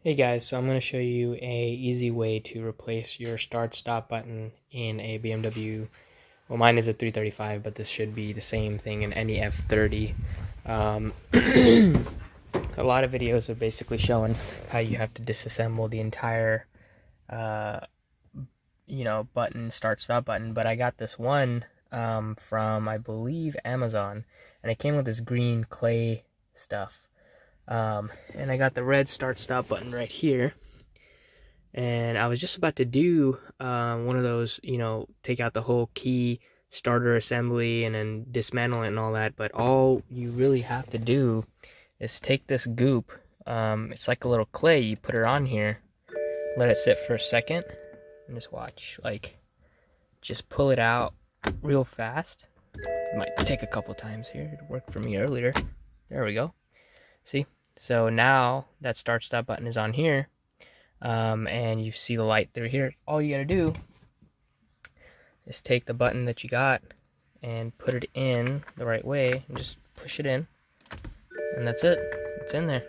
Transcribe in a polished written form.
Hey guys, so I'm going to show you a easy way to replace your start stop button in a BMW. Well, mine is a 335, but this should be the same thing in any F30. A lot of videos are basically showing how you have to disassemble the entire button, start stop button, but I got this one from, I believe, Amazon, and it came with this green clay stuff. And I got the red start stop button right here, and I was just about to do one of those, take out the whole key starter assembly and then dismantle it and all that, but all you really have to do is take this goop. It's like a little clay. You put it on here, let it sit for a second, and just watch. Just pull it out real fast. It might take a couple times here. It worked for me earlier. There we go. See? So now that start stop button is on here, and you see the light through here. All you gotta do is take the button that you got and put it in the right way and just push it in, and that's it. It's in there.